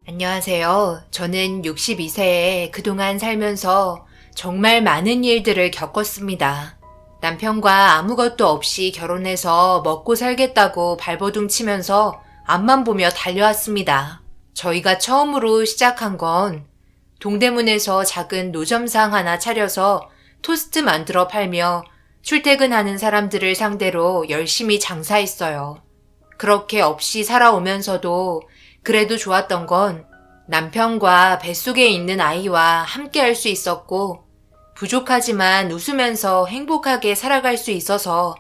안녕하세요. 저는 62세에 그동안 살면서 정말 많은 일들을 겪었습니다. 남편과 아무것도 없이 결혼해서 먹고 살겠다고 발버둥 치면서 앞만 보며 달려왔습니다. 저희가 처음으로 시작한 건 동대문에서 작은 노점상 하나 차려서 토스트 만들어 팔며 출퇴근하는 사람들을 상대로 열심히 장사했어요. 그렇게 없이 살아오면서도 그래도 좋았던 건 남편과 뱃속에 있는 아이와 함께 할 수 있었고 부족하지만 웃으면서 행복하게 살아갈 수 있어서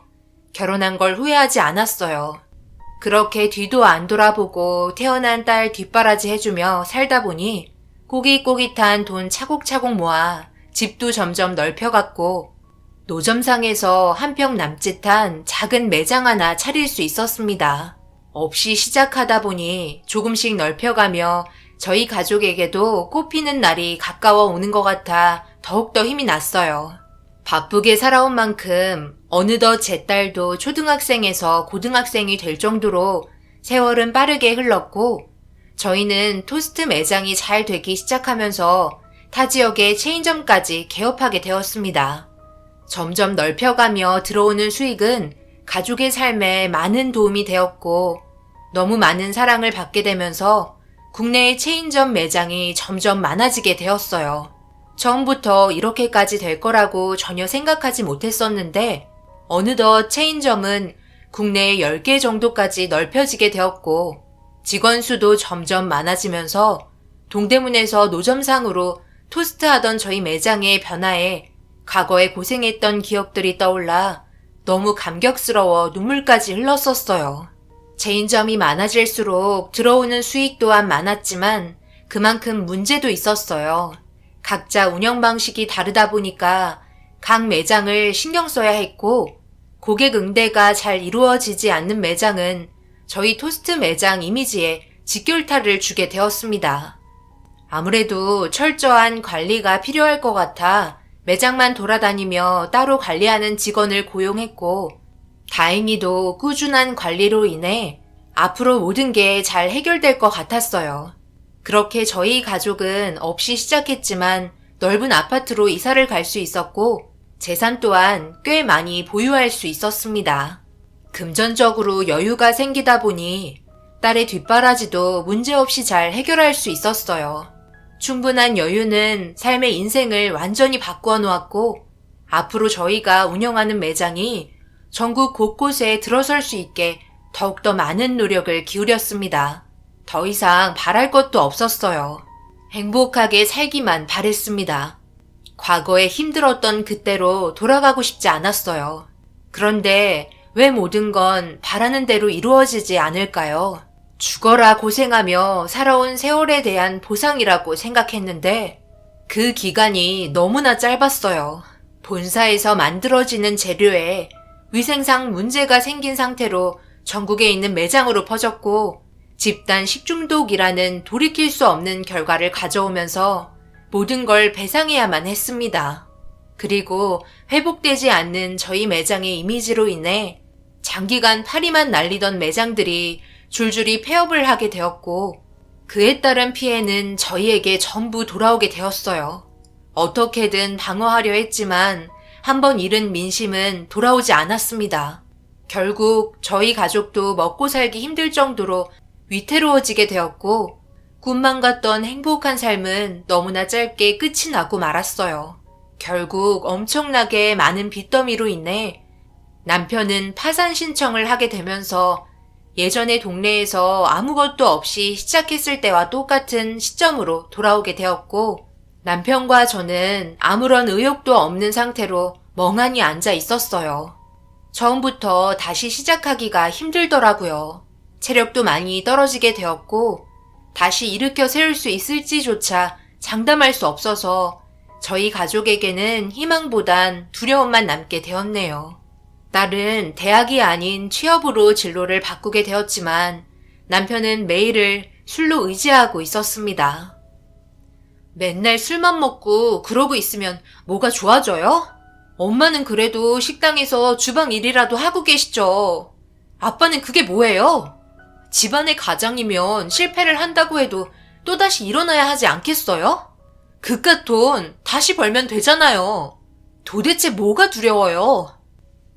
결혼한 걸 후회하지 않았어요. 그렇게 뒤도 안 돌아보고 태어난 딸 뒷바라지 해주며 살다 보니 꼬깃꼬깃한 돈 차곡차곡 모아 집도 점점 넓혀갔고 노점상에서 한 평 남짓한 작은 매장 하나 차릴 수 있었습니다. 없이 시작하다 보니 조금씩 넓혀가며 저희 가족에게도 꽃피는 날이 가까워 오는 것 같아 더욱더 힘이 났어요. 바쁘게 살아온 만큼 어느덧 제 딸도 초등학생에서 고등학생이 될 정도로 세월은 빠르게 흘렀고 저희는 토스트 매장이 잘 되기 시작하면서 타 지역의 체인점까지 개업하게 되었습니다. 점점 넓혀가며 들어오는 수익은 가족의 삶에 많은 도움이 되었고 너무 많은 사랑을 받게 되면서 국내의 체인점 매장이 점점 많아지게 되었어요. 처음부터 이렇게까지 될 거라고 전혀 생각하지 못했었는데 어느덧 체인점은 국내에 10개 정도까지 넓혀지게 되었고 직원 수도 점점 많아지면서 동대문에서 노점상으로 토스트 하던 저희 매장의 변화에 과거에 고생했던 기억들이 떠올라 너무 감격스러워 눈물까지 흘렀었어요. 체인점이 많아질수록 들어오는 수익 또한 많았지만 그만큼 문제도 있었어요. 각자 운영 방식이 다르다 보니까 각 매장을 신경 써야 했고 고객 응대가 잘 이루어지지 않는 매장은 저희 토스트 매장 이미지에 직결타를 주게 되었습니다. 아무래도 철저한 관리가 필요할 것 같아 매장만 돌아다니며 따로 관리하는 직원을 고용했고 다행히도 꾸준한 관리로 인해 앞으로 모든 게 잘 해결될 것 같았어요. 그렇게 저희 가족은 없이 시작했지만 넓은 아파트로 이사를 갈 수 있었고 재산 또한 꽤 많이 보유할 수 있었습니다. 금전적으로 여유가 생기다 보니 딸의 뒷바라지도 문제없이 잘 해결할 수 있었어요. 충분한 여유는 삶의 인생을 완전히 바꾸어 놓았고 앞으로 저희가 운영하는 매장이 전국 곳곳에 들어설 수 있게 더욱더 많은 노력을 기울였습니다. 더 이상 바랄 것도 없었어요. 행복하게 살기만 바랬습니다. 과거에 힘들었던 그때로 돌아가고 싶지 않았어요. 그런데 왜 모든 건 바라는 대로 이루어지지 않을까요? 죽어라 고생하며 살아온 세월에 대한 보상이라고 생각했는데 그 기간이 너무나 짧았어요. 본사에서 만들어지는 재료에 위생상 문제가 생긴 상태로 전국에 있는 매장으로 퍼졌고 집단 식중독이라는 돌이킬 수 없는 결과를 가져오면서 모든 걸 배상해야만 했습니다. 그리고 회복되지 않는 저희 매장의 이미지로 인해 장기간 파리만 날리던 매장들이 줄줄이 폐업을 하게 되었고 그에 따른 피해는 저희에게 전부 돌아오게 되었어요. 어떻게든 방어하려 했지만 한번 잃은 민심은 돌아오지 않았습니다. 결국 저희 가족도 먹고 살기 힘들 정도로 위태로워지게 되었고 꿈만 같던 행복한 삶은 너무나 짧게 끝이 나고 말았어요. 결국 엄청나게 많은 빚더미로 인해 남편은 파산 신청을 하게 되면서 예전에 동네에서 아무것도 없이 시작했을 때와 똑같은 시점으로 돌아오게 되었고 남편과 저는 아무런 의욕도 없는 상태로 멍하니 앉아 있었어요. 처음부터 다시 시작하기가 힘들더라고요. 체력도 많이 떨어지게 되었고 다시 일으켜 세울 수 있을지조차 장담할 수 없어서 저희 가족에게는 희망보단 두려움만 남게 되었네요. 딸은 대학이 아닌 취업으로 진로를 바꾸게 되었지만 남편은 매일을 술로 의지하고 있었습니다. 맨날 술만 먹고 그러고 있으면 뭐가 좋아져요? 엄마는 그래도 식당에서 주방 일이라도 하고 계시죠. 아빠는 그게 뭐예요? 집안의 가장이면 실패를 한다고 해도 또다시 일어나야 하지 않겠어요? 그깟 돈 다시 벌면 되잖아요. 도대체 뭐가 두려워요?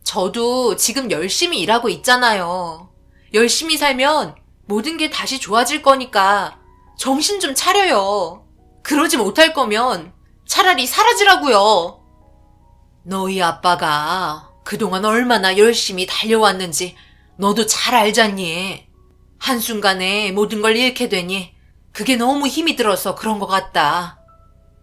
저도 지금 열심히 일하고 있잖아요. 열심히 살면 모든 게 다시 좋아질 거니까 정신 좀 차려요. 그러지 못할 거면 차라리 사라지라고요. 너희 아빠가 그동안 얼마나 열심히 달려왔는지 너도 잘 알잖니. 한순간에 모든 걸 잃게 되니 그게 너무 힘이 들어서 그런 것 같다.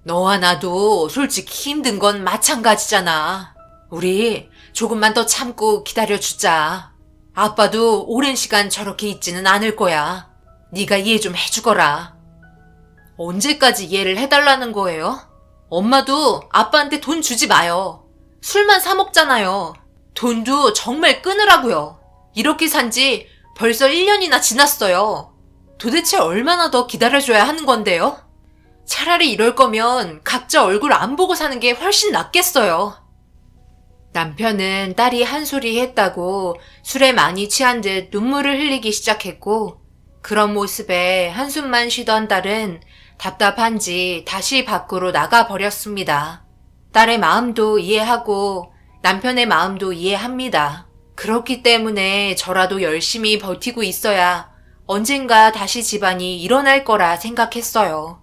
너와 나도 솔직히 힘든 건 마찬가지잖아. 우리 조금만 더 참고 기다려주자. 아빠도 오랜 시간 저렇게 있지는 않을 거야. 네가 이해 좀 해주거라. 언제까지 이해를 해달라는 거예요? 엄마도 아빠한테 돈 주지 마요. 술만 사 먹잖아요. 돈도 정말 끊으라고요. 이렇게 산지 벌써 1년이나 지났어요. 도대체 얼마나 더 기다려줘야 하는 건데요? 차라리 이럴 거면 각자 얼굴 안 보고 사는 게 훨씬 낫겠어요. 남편은 딸이 한 소리 했다고 술에 많이 취한 듯 눈물을 흘리기 시작했고, 그런 모습에 한숨만 쉬던 딸은 답답한지 다시 밖으로 나가버렸습니다. 딸의 마음도 이해하고 남편의 마음도 이해합니다. 그렇기 때문에 저라도 열심히 버티고 있어야 언젠가 다시 집안이 일어날 거라 생각했어요.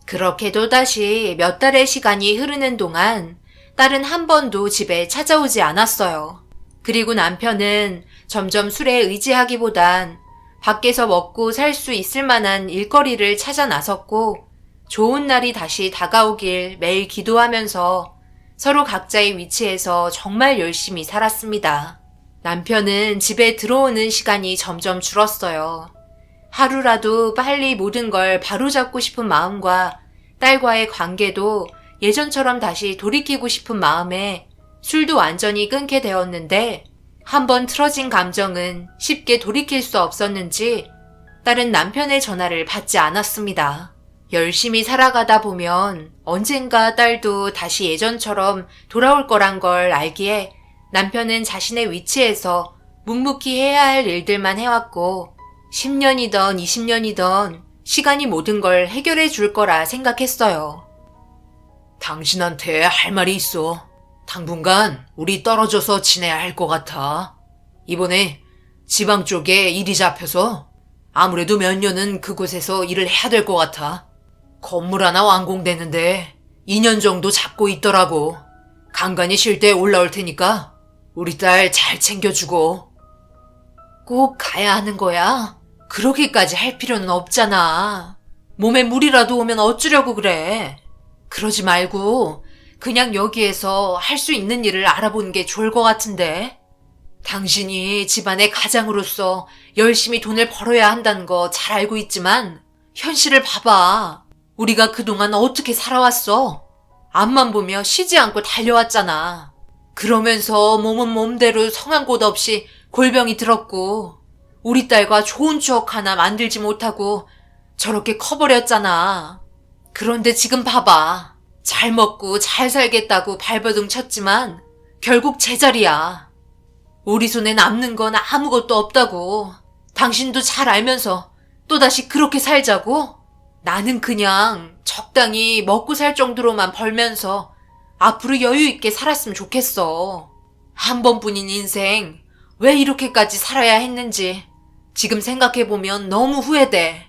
그렇게 또다시 몇 달의 시간이 흐르는 동안 딸은 한 번도 집에 찾아오지 않았어요. 그리고 남편은 점점 술에 의지하기보단 밖에서 먹고 살 수 있을 만한 일거리를 찾아 나섰고, 좋은 날이 다시 다가오길 매일 기도하면서 서로 각자의 위치에서 정말 열심히 살았습니다. 남편은 집에 들어오는 시간이 점점 줄었어요. 하루라도 빨리 모든 걸 바로잡고 싶은 마음과 딸과의 관계도 예전처럼 다시 돌이키고 싶은 마음에 술도 완전히 끊게 되었는데, 한번 틀어진 감정은 쉽게 돌이킬 수 없었는지 딸은 남편의 전화를 받지 않았습니다. 열심히 살아가다 보면 언젠가 딸도 다시 예전처럼 돌아올 거란 걸 알기에 남편은 자신의 위치에서 묵묵히 해야 할 일들만 해왔고, 10년이던 20년이던 시간이 모든 걸 해결해 줄 거라 생각했어요. 당신한테 할 말이 있어. 당분간 우리 떨어져서 지내야 할 것 같아. 이번에 지방 쪽에 일이 잡혀서 아무래도 몇 년은 그곳에서 일을 해야 될 것 같아. 건물 하나 완공되는데 2년 정도 잡고 있더라고. 간간히 쉴 때 올라올 테니까 우리 딸 잘 챙겨주고. 꼭 가야 하는 거야? 그러기까지 할 필요는 없잖아. 몸에 물이라도 오면 어쩌려고 그래. 그러지 말고 그냥 여기에서 할 수 있는 일을 알아보는 게 좋을 것 같은데. 당신이 집안의 가장으로서 열심히 돈을 벌어야 한다는 거 잘 알고 있지만 현실을 봐봐. 우리가 그동안 어떻게 살아왔어? 앞만 보며 쉬지 않고 달려왔잖아. 그러면서 몸은 몸대로 성한 곳 없이 골병이 들었고, 우리 딸과 좋은 추억 하나 만들지 못하고 저렇게 커버렸잖아. 그런데 지금 봐봐. 잘 먹고 잘 살겠다고 발버둥 쳤지만 결국 제자리야. 우리 손에 남는 건 아무것도 없다고. 당신도 잘 알면서 또다시 그렇게 살자고? 나는 그냥 적당히 먹고 살 정도로만 벌면서 앞으로 여유 있게 살았으면 좋겠어. 한 번뿐인 인생 왜 이렇게까지 살아야 했는지 지금 생각해보면 너무 후회돼.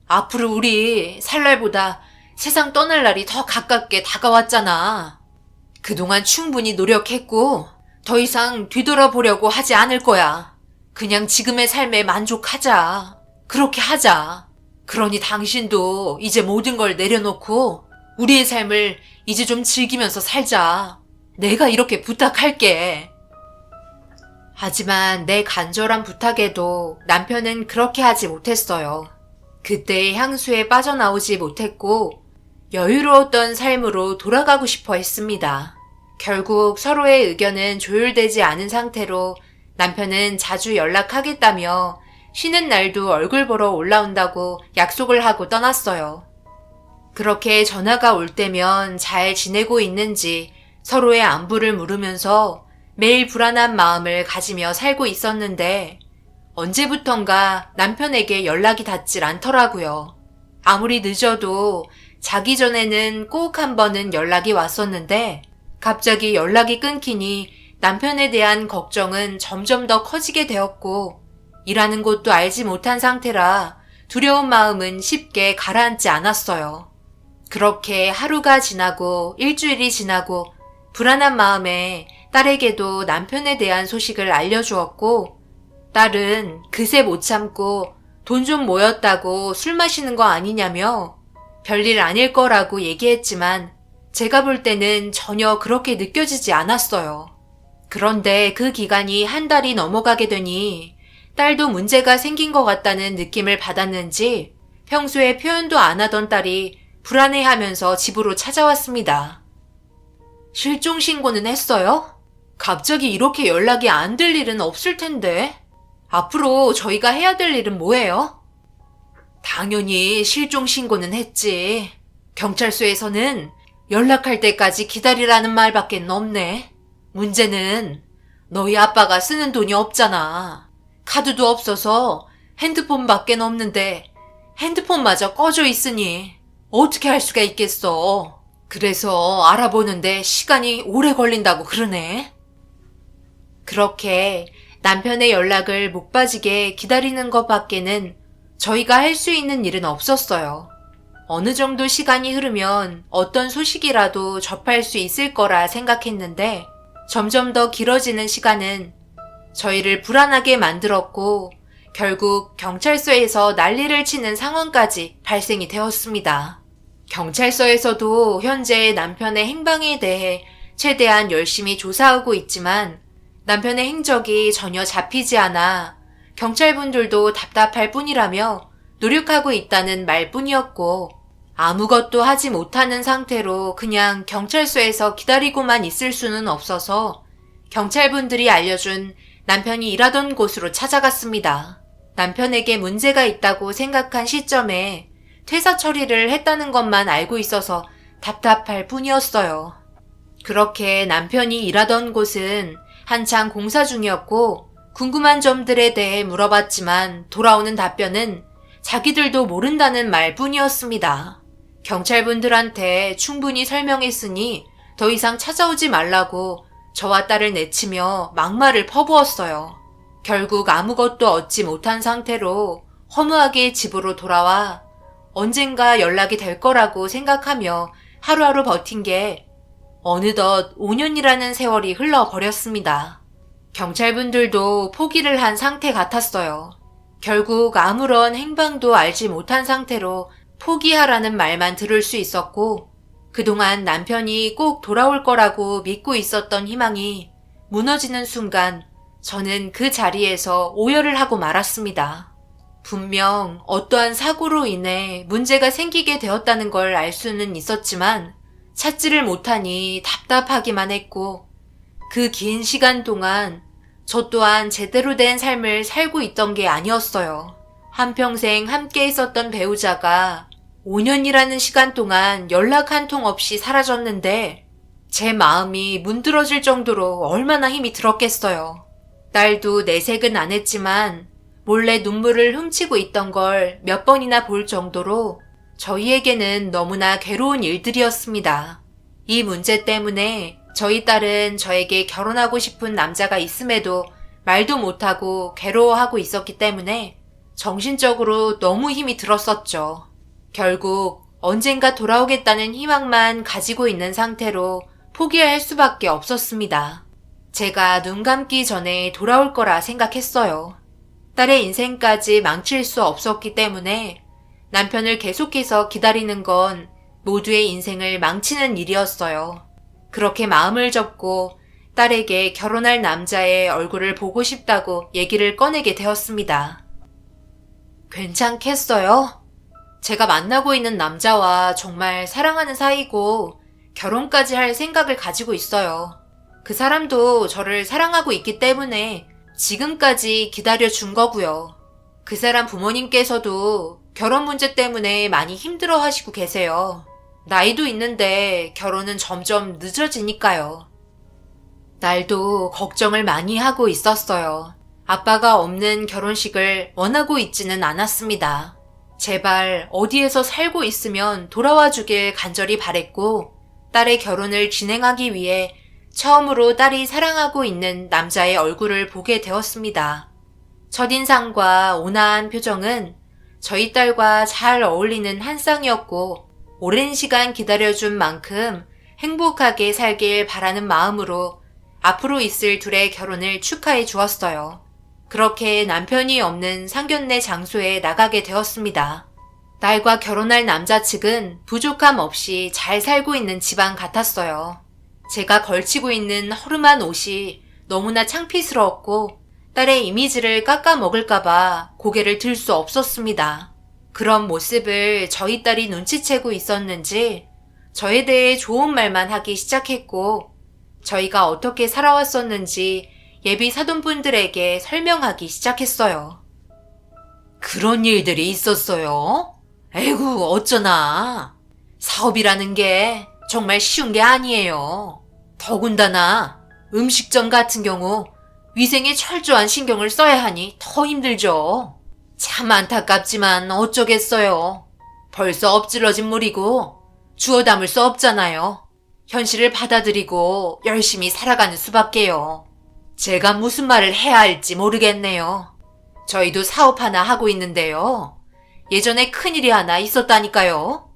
앞으로 우리 살 날보다 세상 떠날 날이 더 가깝게 다가왔잖아. 그동안 충분히 노력했고 더 이상 뒤돌아보려고 하지 않을 거야. 그냥 지금의 삶에 만족하자. 그렇게 하자. 그러니 당신도 이제 모든 걸 내려놓고 우리의 삶을 이제 좀 즐기면서 살자. 내가 이렇게 부탁할게. 하지만 내 간절한 부탁에도 남편은 그렇게 하지 못했어요. 그때의 향수에 빠져나오지 못했고 여유로웠던 삶으로 돌아가고 싶어 했습니다. 결국 서로의 의견은 조율되지 않은 상태로 남편은 자주 연락하겠다며 쉬는 날도 얼굴 보러 올라온다고 약속을 하고 떠났어요. 그렇게 전화가 올 때면 잘 지내고 있는지 서로의 안부를 물으면서 매일 불안한 마음을 가지며 살고 있었는데 언제부턴가 남편에게 연락이 닿질 않더라고요. 아무리 늦어도 자기 전에는 꼭 한 번은 연락이 왔었는데 갑자기 연락이 끊기니 남편에 대한 걱정은 점점 더 커지게 되었고 일하는 곳도 알지 못한 상태라 두려운 마음은 쉽게 가라앉지 않았어요. 그렇게 하루가 지나고 일주일이 지나고 불안한 마음에 딸에게도 남편에 대한 소식을 알려주었고 딸은 그새 못 참고 돈 좀 모였다고 술 마시는 거 아니냐며 별일 아닐 거라고 얘기했지만 제가 볼 때는 전혀 그렇게 느껴지지 않았어요. 그런데 그 기간이 한 달이 넘어가게 되니 딸도 문제가 생긴 것 같다는 느낌을 받았는지 평소에 표현도 안 하던 딸이 불안해하면서 집으로 찾아왔습니다. 실종 신고는 했어요? 갑자기 이렇게 연락이 안 될 일은 없을 텐데. 앞으로 저희가 해야 될 일은 뭐예요? 당연히 실종 신고는 했지. 경찰서에서는 연락할 때까지 기다리라는 말밖에 없네. 문제는 너희 아빠가 쓰는 돈이 없잖아. 카드도 없어서 핸드폰밖에 없는데 핸드폰마저 꺼져 있으니 어떻게 할 수가 있겠어. 그래서 알아보는데 시간이 오래 걸린다고 그러네. 그렇게 남편의 연락을 목 빠지게 기다리는 것밖에는 저희가 할 수 있는 일은 없었어요. 어느 정도 시간이 흐르면 어떤 소식이라도 접할 수 있을 거라 생각했는데 점점 더 길어지는 시간은 저희를 불안하게 만들었고 결국 경찰서에서 난리를 치는 상황까지 발생이 되었습니다. 경찰서에서도 현재 남편의 행방에 대해 최대한 열심히 조사하고 있지만 남편의 행적이 전혀 잡히지 않아 경찰분들도 답답할 뿐이라며 노력하고 있다는 말뿐이었고 아무것도 하지 못하는 상태로 그냥 경찰서에서 기다리고만 있을 수는 없어서 경찰분들이 알려준 남편이 일하던 곳으로 찾아갔습니다. 남편에게 문제가 있다고 생각한 시점에 퇴사 처리를 했다는 것만 알고 있어서 답답할 뿐이었어요. 그렇게 남편이 일하던 곳은 한창 공사 중이었고 궁금한 점들에 대해 물어봤지만 돌아오는 답변은 자기들도 모른다는 말뿐이었습니다. 경찰분들한테 충분히 설명했으니 더 이상 찾아오지 말라고 저와 딸을 내치며 막말을 퍼부었어요. 결국 아무것도 얻지 못한 상태로 허무하게 집으로 돌아와 언젠가 연락이 될 거라고 생각하며 하루하루 버틴 게 어느덧 5년이라는 세월이 흘러버렸습니다. 경찰분들도 포기를 한 상태 같았어요. 결국 아무런 행방도 알지 못한 상태로 포기하라는 말만 들을 수 있었고 그동안 남편이 꼭 돌아올 거라고 믿고 있었던 희망이 무너지는 순간 저는 그 자리에서 오열을 하고 말았습니다. 분명 어떠한 사고로 인해 문제가 생기게 되었다는 걸 알 수는 있었지만 찾지를 못하니 답답하기만 했고 그 긴 시간 동안 저 또한 제대로 된 삶을 살고 있던 게 아니었어요. 한평생 함께 있었던 배우자가 5년이라는 시간 동안 연락 한 통 없이 사라졌는데 제 마음이 문드러질 정도로 얼마나 힘이 들었겠어요. 딸도 내색은 안 했지만 몰래 눈물을 훔치고 있던 걸 몇 번이나 볼 정도로 저희에게는 너무나 괴로운 일들이었습니다. 이 문제 때문에 저희 딸은 저에게 결혼하고 싶은 남자가 있음에도 말도 못하고 괴로워하고 있었기 때문에 정신적으로 너무 힘이 들었었죠. 결국 언젠가 돌아오겠다는 희망만 가지고 있는 상태로 포기할 수밖에 없었습니다. 제가 눈 감기 전에 돌아올 거라 생각했어요. 딸의 인생까지 망칠 수 없었기 때문에 남편을 계속해서 기다리는 건 모두의 인생을 망치는 일이었어요. 그렇게 마음을 접고 딸에게 결혼할 남자의 얼굴을 보고 싶다고 얘기를 꺼내게 되었습니다. 괜찮겠어요? 제가 만나고 있는 남자와 정말 사랑하는 사이고 결혼까지 할 생각을 가지고 있어요. 그 사람도 저를 사랑하고 있기 때문에 지금까지 기다려준 거고요. 그 사람 부모님께서도 결혼 문제 때문에 많이 힘들어 하시고 계세요. 나이도 있는데 결혼은 점점 늦어지니까요. 딸도 걱정을 많이 하고 있었어요. 아빠가 없는 결혼식을 원하고 있지는 않았습니다. 제발 어디에서 살고 있으면 돌아와 주길 간절히 바랬고, 딸의 결혼을 진행하기 위해 처음으로 딸이 사랑하고 있는 남자의 얼굴을 보게 되었습니다. 첫인상과 온화한 표정은 저희 딸과 잘 어울리는 한 쌍이었고, 오랜 시간 기다려준 만큼 행복하게 살길 바라는 마음으로 앞으로 있을 둘의 결혼을 축하해 주었어요. 그렇게 남편이 없는 상견례 장소에 나가게 되었습니다. 딸과 결혼할 남자 측은 부족함 없이 잘 살고 있는 집안 같았어요. 제가 걸치고 있는 허름한 옷이 너무나 창피스러웠고 딸의 이미지를 깎아먹을까봐 고개를 들 수 없었습니다. 그런 모습을 저희 딸이 눈치채고 있었는지 저에 대해 좋은 말만 하기 시작했고 저희가 어떻게 살아왔었는지 예비 사돈분들에게 설명하기 시작했어요. 그런 일들이 있었어요? 에이구, 어쩌나. 사업이라는 게 정말 쉬운 게 아니에요. 더군다나 음식점 같은 경우 위생에 철저한 신경을 써야 하니 더 힘들죠. 참 안타깝지만 어쩌겠어요. 벌써 엎질러진 물이고 주워 담을 수 없잖아요. 현실을 받아들이고 열심히 살아가는 수밖에요. 제가 무슨 말을 해야 할지 모르겠네요. 저희도 사업 하나 하고 있는데요. 예전에 큰일이 하나 있었다니까요.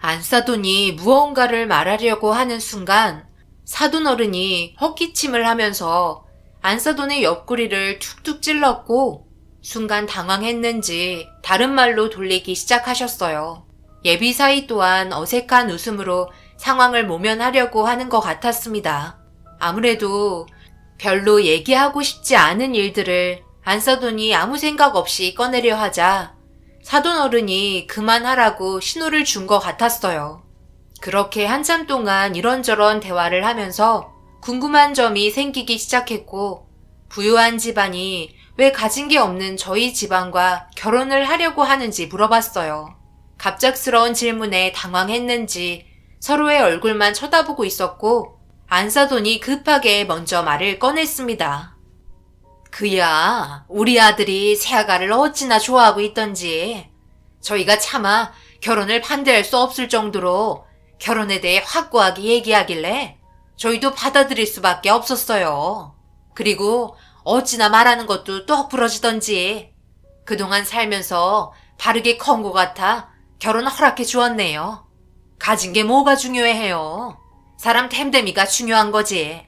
안사돈이 무언가를 말하려고 하는 순간 사돈 어른이 헛기침을 하면서 안사돈의 옆구리를 툭툭 찔렀고 순간 당황했는지 다른 말로 돌리기 시작하셨어요. 예비사위 또한 어색한 웃음으로 상황을 모면하려고 하는 것 같았습니다. 아무래도 별로 얘기하고 싶지 않은 일들을 안사돈이 아무 생각 없이 꺼내려 하자 사돈 어른이 그만하라고 신호를 준 것 같았어요. 그렇게 한참 동안 이런저런 대화를 하면서 궁금한 점이 생기기 시작했고 부유한 집안이 왜 가진 게 없는 저희 집안과 결혼을 하려고 하는지 물어봤어요. 갑작스러운 질문에 당황했는지 서로의 얼굴만 쳐다보고 있었고 안사돈이 급하게 먼저 말을 꺼냈습니다. 그야 우리 아들이 새아가를 어찌나 좋아하고 있던지 저희가 차마 결혼을 반대할 수 없을 정도로 결혼에 대해 확고하게 얘기하길래 저희도 받아들일 수밖에 없었어요. 그리고 어찌나 말하는 것도 똑 부러지던지 그동안 살면서 바르게 커온 것 같아 결혼 허락해 주었네요. 가진 게 뭐가 중요해요. 사람 템데미가 중요한 거지.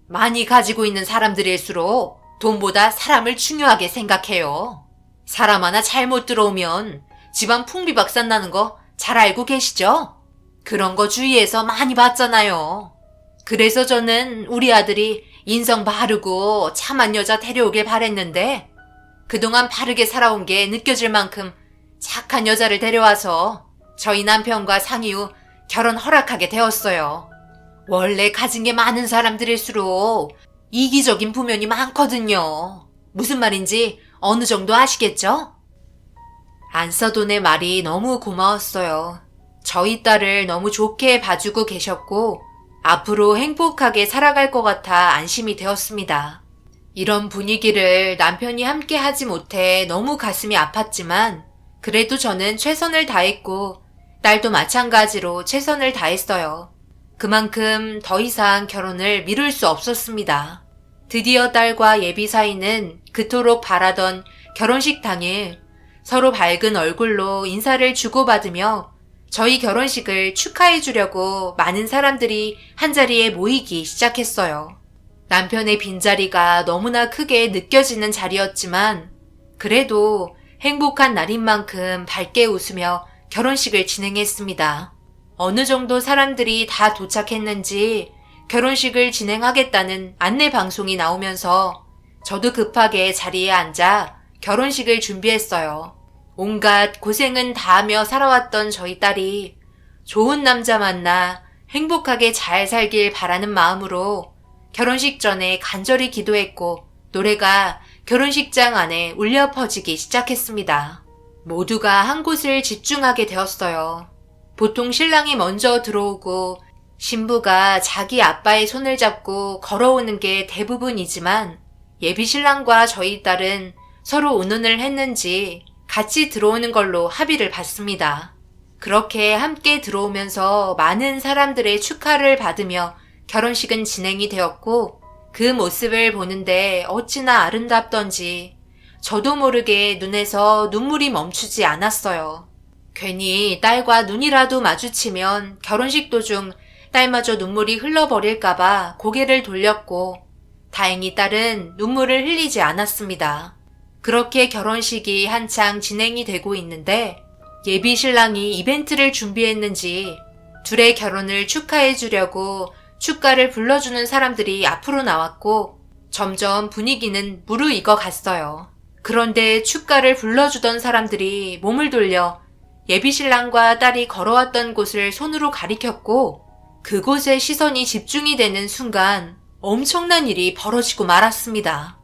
많이 가지고 있는 사람들일수록 돈보다 사람을 중요하게 생각해요. 사람 하나 잘못 들어오면 집안 풍비박산 나는 거 잘 알고 계시죠? 그런 거 주위에서 많이 봤잖아요. 그래서 저는 우리 아들이 인성 바르고 참한 여자 데려오길 바랬는데 그동안 바르게 살아온 게 느껴질 만큼 착한 여자를 데려와서 저희 남편과 상의 후 결혼 허락하게 되었어요. 원래 가진 게 많은 사람들일수록 이기적인 부면이 많거든요. 무슨 말인지 어느 정도 아시겠죠? 안사돈의 말이 너무 고마웠어요. 저희 딸을 너무 좋게 봐주고 계셨고 앞으로 행복하게 살아갈 것 같아 안심이 되었습니다. 이런 분위기를 남편이 함께 하지 못해 너무 가슴이 아팠지만 그래도 저는 최선을 다했고 딸도 마찬가지로 최선을 다했어요. 그만큼 더 이상 결혼을 미룰 수 없었습니다. 드디어 딸과 예비 사이는 그토록 바라던 결혼식 당일 서로 밝은 얼굴로 인사를 주고받으며 저희 결혼식을 축하해 주려고 많은 사람들이 한자리에 모이기 시작했어요. 남편의 빈자리가 너무나 크게 느껴지는 자리였지만 그래도 행복한 날인 만큼 밝게 웃으며 결혼식을 진행했습니다. 어느 정도 사람들이 다 도착했는지 결혼식을 진행하겠다는 안내 방송이 나오면서 저도 급하게 자리에 앉아 결혼식을 준비했어요. 온갖 고생은 다하며 살아왔던 저희 딸이 좋은 남자 만나 행복하게 잘 살길 바라는 마음으로 결혼식 전에 간절히 기도했고 노래가 결혼식장 안에 울려 퍼지기 시작했습니다. 모두가 한 곳을 집중하게 되었어요. 보통 신랑이 먼저 들어오고 신부가 자기 아빠의 손을 잡고 걸어오는 게 대부분이지만 예비 신랑과 저희 딸은 서로 의논을 했는지 같이 들어오는 걸로 합의를 봤습니다. 그렇게 함께 들어오면서 많은 사람들의 축하를 받으며 결혼식은 진행이 되었고 그 모습을 보는데 어찌나 아름답던지 저도 모르게 눈에서 눈물이 멈추지 않았어요. 괜히 딸과 눈이라도 마주치면 결혼식 도중 딸마저 눈물이 흘러버릴까봐 고개를 돌렸고 다행히 딸은 눈물을 흘리지 않았습니다. 그렇게 결혼식이 한창 진행이 되고 있는데 예비 신랑이 이벤트를 준비했는지 둘의 결혼을 축하해 주려고 축가를 불러주는 사람들이 앞으로 나왔고 점점 분위기는 무르익어 갔어요. 그런데 축가를 불러주던 사람들이 몸을 돌려 예비 신랑과 딸이 걸어왔던 곳을 손으로 가리켰고 그곳에 시선이 집중이 되는 순간 엄청난 일이 벌어지고 말았습니다.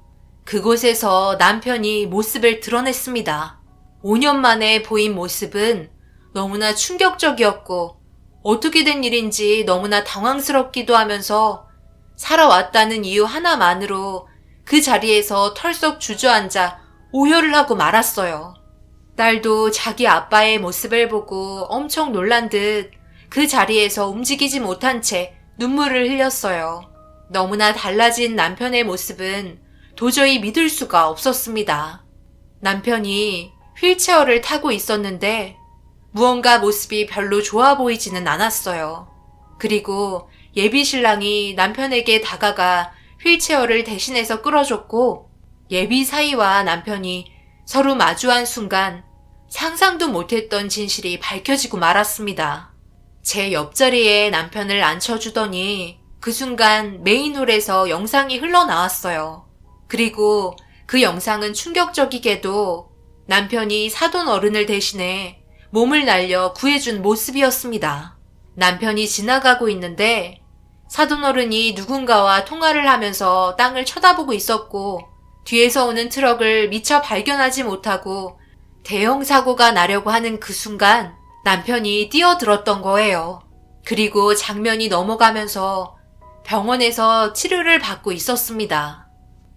그곳에서 남편이 모습을 드러냈습니다. 5년 만에 보인 모습은 너무나 충격적이었고 어떻게 된 일인지 너무나 당황스럽기도 하면서 살아왔다는 이유 하나만으로 그 자리에서 털썩 주저앉아 오열을 하고 말았어요. 딸도 자기 아빠의 모습을 보고 엄청 놀란 듯 그 자리에서 움직이지 못한 채 눈물을 흘렸어요. 너무나 달라진 남편의 모습은 도저히 믿을 수가 없었습니다. 남편이 휠체어를 타고 있었는데 무언가 모습이 별로 좋아 보이지는 않았어요. 그리고 예비 신랑이 남편에게 다가가 휠체어를 대신해서 끌어줬고 예비 사위와 남편이 서로 마주한 순간 상상도 못했던 진실이 밝혀지고 말았습니다. 제 옆자리에 남편을 앉혀주더니 그 순간 메인홀에서 영상이 흘러나왔어요. 그리고 그 영상은 충격적이게도 남편이 사돈 어른을 대신해 몸을 날려 구해준 모습이었습니다. 남편이 지나가고 있는데 사돈 어른이 누군가와 통화를 하면서 땅을 쳐다보고 있었고 뒤에서 오는 트럭을 미처 발견하지 못하고 대형 사고가 나려고 하는 그 순간 남편이 뛰어들었던 거예요. 그리고 장면이 넘어가면서 병원에서 치료를 받고 있었습니다.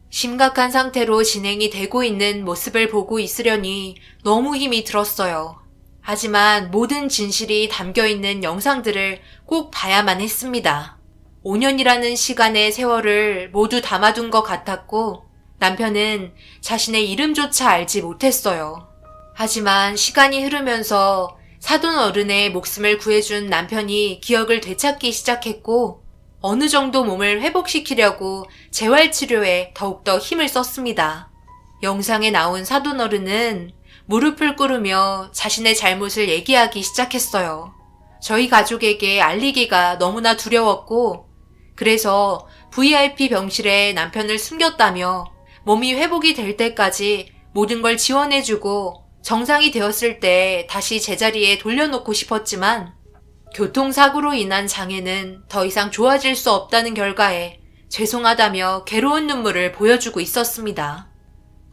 심각한 상태로 진행이 되고 있는 모습을 보고 있으려니 너무 힘이 들었어요. 하지만 모든 진실이 담겨있는 영상들을 꼭 봐야만 했습니다. 5년이라는 시간의 세월을 모두 담아둔 것 같았고 남편은 자신의 이름조차 알지 못했어요. 하지만 시간이 흐르면서 사돈 어른의 목숨을 구해준 남편이 기억을 되찾기 시작했고 어느 정도 몸을 회복시키려고 재활치료에 더욱더 힘을 썼습니다. 영상에 나온 사돈 어른은 무릎을 꿇으며 자신의 잘못을 얘기하기 시작했어요. 저희 가족에게 알리기가 너무나 두려웠고 그래서 VIP 병실에 남편을 숨겼다며 몸이 회복이 될 때까지 모든 걸 지원해주고 정상이 되었을 때 다시 제자리에 돌려놓고 싶었지만 교통사고로 인한 장애는 더 이상 좋아질 수 없다는 결과에 죄송하다며 괴로운 눈물을 보여주고 있었습니다.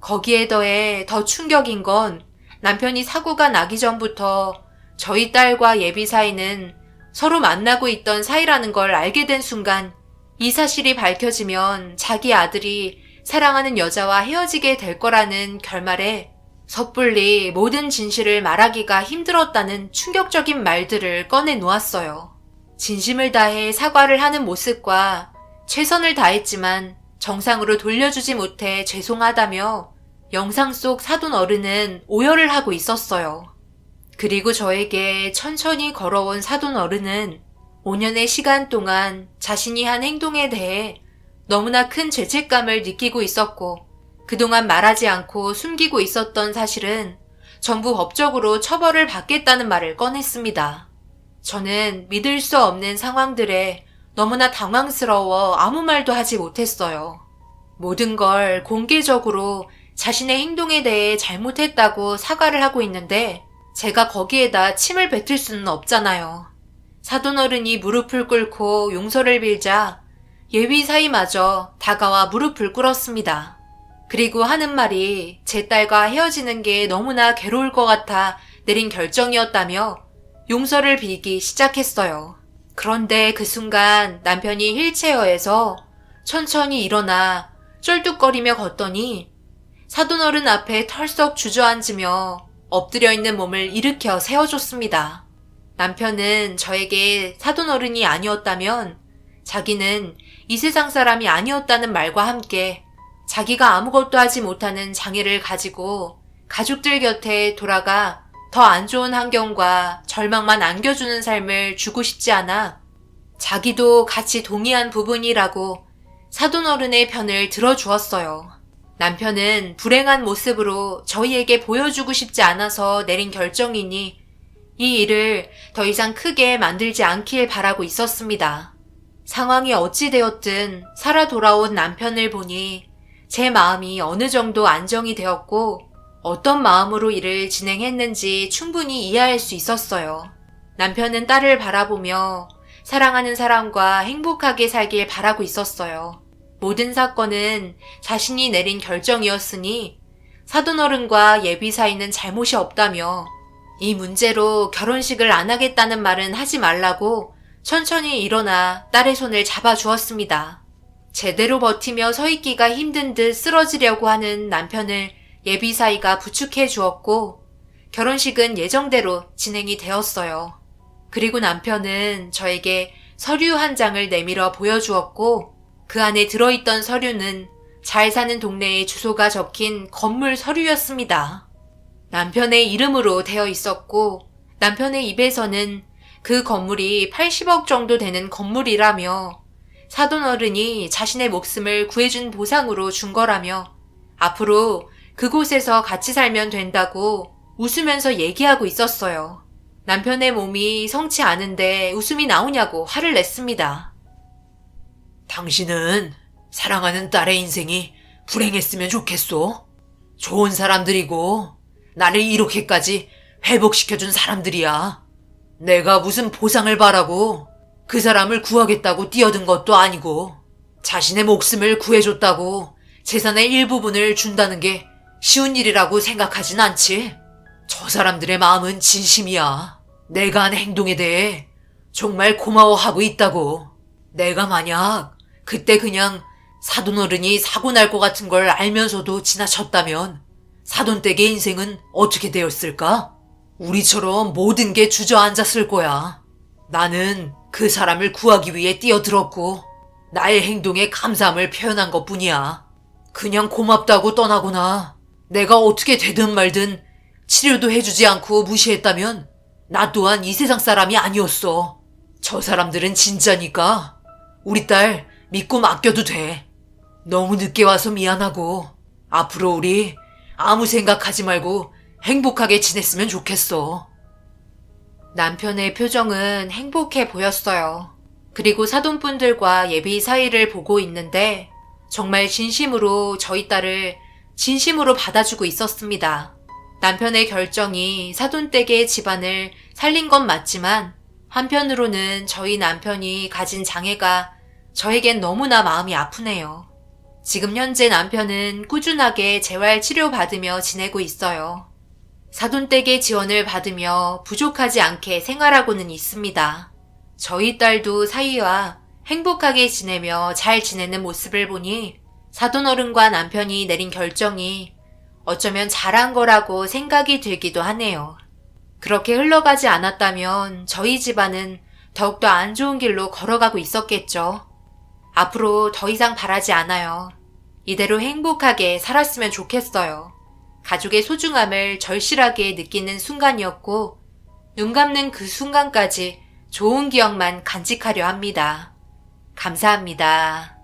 거기에 더해 더 충격인 건 남편이 사고가 나기 전부터 저희 딸과 예비 사이는 서로 만나고 있던 사이라는 걸 알게 된 순간 이 사실이 밝혀지면 자기 아들이 사랑하는 여자와 헤어지게 될 거라는 결말에 섣불리 모든 진실을 말하기가 힘들었다는 충격적인 말들을 꺼내 놓았어요. 진심을 다해 사과를 하는 모습과 최선을 다했지만 정상으로 돌려주지 못해 죄송하다며 영상 속 사돈 어른은 오열을 하고 있었어요. 그리고 저에게 천천히 걸어온 사돈 어른은 5년의 시간 동안 자신이 한 행동에 대해 너무나 큰 죄책감을 느끼고 있었고 그동안 말하지 않고 숨기고 있었던 사실은 전부 법적으로 처벌을 받겠다는 말을 꺼냈습니다. 저는 믿을 수 없는 상황들에 너무나 당황스러워 아무 말도 하지 못했어요. 모든 걸 공개적으로 자신의 행동에 대해 잘못했다고 사과를 하고 있는데 제가 거기에다 침을 뱉을 수는 없잖아요. 사돈 어른이 무릎을 꿇고 용서를 빌자 예비 사이마저 다가와 무릎을 꿇었습니다. 그리고 하는 말이 제 딸과 헤어지는 게 너무나 괴로울 것 같아 내린 결정이었다며 용서를 빌기 시작했어요. 그런데 그 순간 남편이 휠체어에서 천천히 일어나 쩔뚝거리며 걷더니 사돈어른 앞에 털썩 주저앉으며 엎드려 있는 몸을 일으켜 세워줬습니다. 남편은 저에게 사돈어른이 아니었다면 자기는 이 세상 사람이 아니었다는 말과 함께 자기가 아무것도 하지 못하는 장애를 가지고 가족들 곁에 돌아가 더 안 좋은 환경과 절망만 안겨주는 삶을 주고 싶지 않아 자기도 같이 동의한 부분이라고 사돈어른의 편을 들어주었어요. 남편은 불행한 모습으로 저희에게 보여주고 싶지 않아서 내린 결정이니 이 일을 더 이상 크게 만들지 않길 바라고 있었습니다. 상황이 어찌 되었든 살아 돌아온 남편을 보니 제 마음이 어느 정도 안정이 되었고 어떤 마음으로 일을 진행했는지 충분히 이해할 수 있었어요. 남편은 딸을 바라보며 사랑하는 사람과 행복하게 살길 바라고 있었어요. 모든 사건은 자신이 내린 결정이었으니 사돈어른과 예비 사이는 잘못이 없다며 이 문제로 결혼식을 안 하겠다는 말은 하지 말라고 천천히 일어나 딸의 손을 잡아주었습니다. 제대로 버티며 서 있기가 힘든 듯 쓰러지려고 하는 남편을 예비 사이가 부축해 주었고 결혼식은 예정대로 진행이 되었어요. 그리고 남편은 저에게 서류 한 장을 내밀어 보여주었고 그 안에 들어있던 서류는 잘 사는 동네의 주소가 적힌 건물 서류였습니다. 남편의 이름으로 되어 있었고 남편의 입에서는 그 건물이 80억 정도 되는 건물이라며 사돈어른이 자신의 목숨을 구해준 보상으로 준 거라며 앞으로 그곳에서 같이 살면 된다고 웃으면서 얘기하고 있었어요. 남편의 몸이 성치 않은데 웃음이 나오냐고 화를 냈습니다. 당신은 사랑하는 딸의 인생이 불행했으면 좋겠소? 좋은 사람들이고 나를 이렇게까지 회복시켜준 사람들이야. 내가 무슨 보상을 바라고 그 사람을 구하겠다고 뛰어든 것도 아니고 자신의 목숨을 구해줬다고 재산의 일부분을 준다는 게 쉬운 일이라고 생각하진 않지. 저 사람들의 마음은 진심이야. 내가 한 행동에 대해 정말 고마워하고 있다고. 내가 만약 그때 그냥 사돈어른이 사고 날 것 같은 걸 알면서도 지나쳤다면 사돈댁의 인생은 어떻게 되었을까? 우리처럼 모든 게 주저앉았을 거야. 나는 그 사람을 구하기 위해 뛰어들었고 나의 행동에 감사함을 표현한 것뿐이야. 그냥 고맙다고 떠나거나 내가 어떻게 되든 말든 치료도 해주지 않고 무시했다면 나 또한 이 세상 사람이 아니었어. 저 사람들은 진짜니까 우리 딸 믿고 맡겨도 돼. 너무 늦게 와서 미안하고 앞으로 우리 아무 생각하지 말고 행복하게 지냈으면 좋겠어. 남편의 표정은 행복해 보였어요. 그리고 사돈분들과 예비 사이를 보고 있는데 정말 진심으로 저희 딸을 진심으로 받아주고 있었습니다. 남편의 결정이 사돈댁의 집안을 살린 건 맞지만 한편으로는 저희 남편이 가진 장애가 저에겐 너무나 마음이 아프네요. 지금 현재 남편은 꾸준하게 재활 치료받으며 지내고 있어요. 사돈댁의 지원을 받으며 부족하지 않게 생활하고는 있습니다. 저희 딸도 사위와 행복하게 지내며 잘 지내는 모습을 보니 사돈어른과 남편이 내린 결정이 어쩌면 잘한 거라고 생각이 들기도 하네요. 그렇게 흘러가지 않았다면 저희 집안은 더욱더 안 좋은 길로 걸어가고 있었겠죠. 앞으로 더 이상 바라지 않아요. 이대로 행복하게 살았으면 좋겠어요. 가족의 소중함을 절실하게 느끼는 순간이었고 눈 감는 그 순간까지 좋은 기억만 간직하려 합니다. 감사합니다.